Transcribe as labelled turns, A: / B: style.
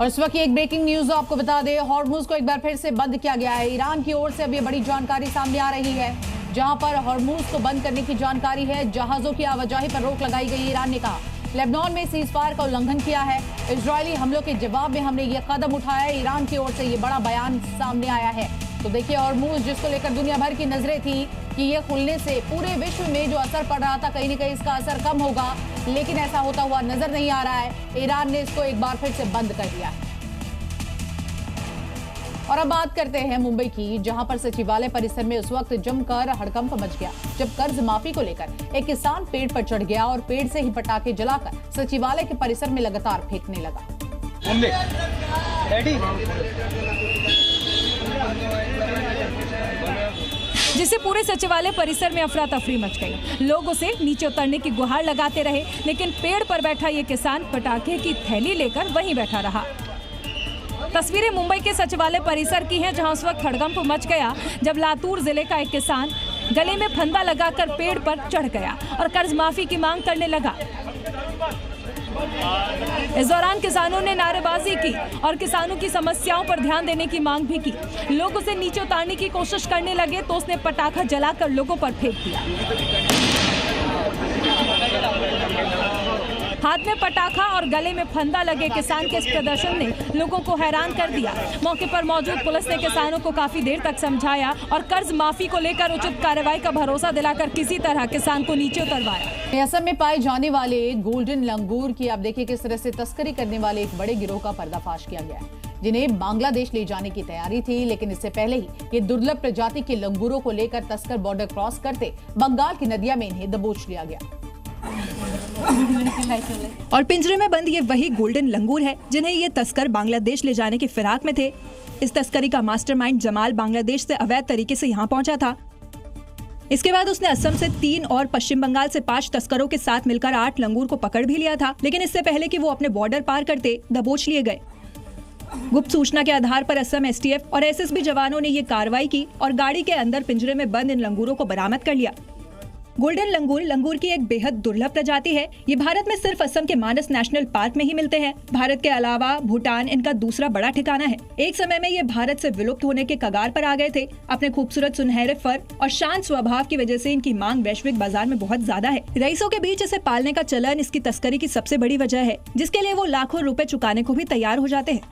A: और इस वक्त एक ब्रेकिंग न्यूज आपको बता दें, हॉर्मुज को एक बार फिर से बंद किया गया है। ईरान की ओर से अब ये बड़ी जानकारी सामने आ रही है, जहां पर हॉर्मुज को बंद करने की जानकारी है। जहाजों की आवाजाही पर रोक लगाई गई। ईरान ने कहा लेबनान में सीजफायर का उल्लंघन किया है। इजरायली हमलों के जवाब में हमने ये कदम उठाया है। ईरान की ओर से ये बड़ा बयान सामने आया है। तो देखिए, हॉर्मुज जिसको लेकर दुनिया भर की नजरें थी कि ये खुलने से पूरे विश्व में जो असर पड़ रहा था, कहीं ना कहीं इसका असर कम होगा, लेकिन ऐसा होता हुआ नजर नहीं आ रहा है। ईरान ने इसको एक बार फिर से बंद कर दिया है। और अब बात करते हैं मुंबई की, जहां पर सचिवालय परिसर में उस वक्त जमकर हड़कंप मच गया जब कर्ज माफी को लेकर एक किसान पेड़ पर चढ़ गया और पेड़ से ही पटाखे जलाकर सचिवालय के परिसर में लगातार फेंकने लगा।
B: जिससे पूरे सचिवालय परिसर में अफरा तफरी मच गई। लोग उसे नीचे उतरने की गुहार लगाते रहे, लेकिन पेड़ पर बैठा ये किसान पटाखे की थैली लेकर वहीं बैठा रहा। तस्वीरें मुंबई के सचिवालय परिसर की हैं, जहां उस वक्त हड़कंप मच गया जब लातूर जिले का एक किसान गले में फंदा लगाकर पेड़ पर चढ़ गया और कर्ज माफी की मांग करने लगा। इस दौरान किसानों ने नारेबाजी की और किसानों की समस्याओं पर ध्यान देने की मांग भी की। लोग उसे नीचे उतारने की कोशिश करने लगे तो उसने पटाखा जलाकर लोगों पर फेंक दिया। हाथ में पटाखा और गले में फंदा लगे किसान के इस प्रदर्शन ने लोगों को हैरान कर दिया। मौके पर मौजूद पुलिस ने किसानों को काफी देर तक समझाया और कर्ज माफी को लेकर उचित कार्रवाई का भरोसा दिलाकर किसी तरह किसान को नीचे उतरवाया।
A: असम में पाए जाने वाले गोल्डन लंगूर की आप देखिए किस तरह से तस्करी करने वाले एक बड़े गिरोह का पर्दाफाश किया गया है, जिन्हें बांग्लादेश ले जाने की तैयारी थी। लेकिन इससे पहले ही ये दुर्लभ प्रजाति के लंगूरों को लेकर तस्कर बॉर्डर क्रॉस करते बंगाल की नदियां में इन्हें दबोच लिया गया।
B: और पिंजरे में बंद ये वही गोल्डन लंगूर है जिन्हें ये तस्कर बांग्लादेश ले जाने की फिराक में थे। इस तस्करी का मास्टरमाइंड जमाल बांग्लादेश से अवैध तरीके से यहाँ पहुंचा था। इसके बाद उसने असम से 3 और पश्चिम बंगाल से 5 तस्करों के साथ मिलकर 8 लंगूर को पकड़ भी लिया था। लेकिन इससे पहले कि वो अपने बॉर्डर पार करते दबोच लिए गए। गुप्त सूचना के आधार पर असम एसटीएफ और एसएसबी जवानों ने ये कार्रवाई की और गाड़ी के अंदर पिंजरे में बंद इन लंगूरों को बरामद कर लिया। गोल्डन लंगूर की एक बेहद दुर्लभ प्रजाति है। ये भारत में सिर्फ असम के मानस नेशनल पार्क में ही मिलते हैं। भारत के अलावा भूटान इनका दूसरा बड़ा ठिकाना है। एक समय में ये भारत से विलुप्त होने के कगार पर आ गए थे। अपने खूबसूरत सुनहरे फर और शांत स्वभाव की वजह से इनकी मांग वैश्विक बाजार में बहुत ज्यादा है। रईसों के बीच इसे पालने का चलन इसकी तस्करी की सबसे बड़ी वजह है, जिसके लिए वो लाखों रुपए चुकाने को भी तैयार हो जाते हैं।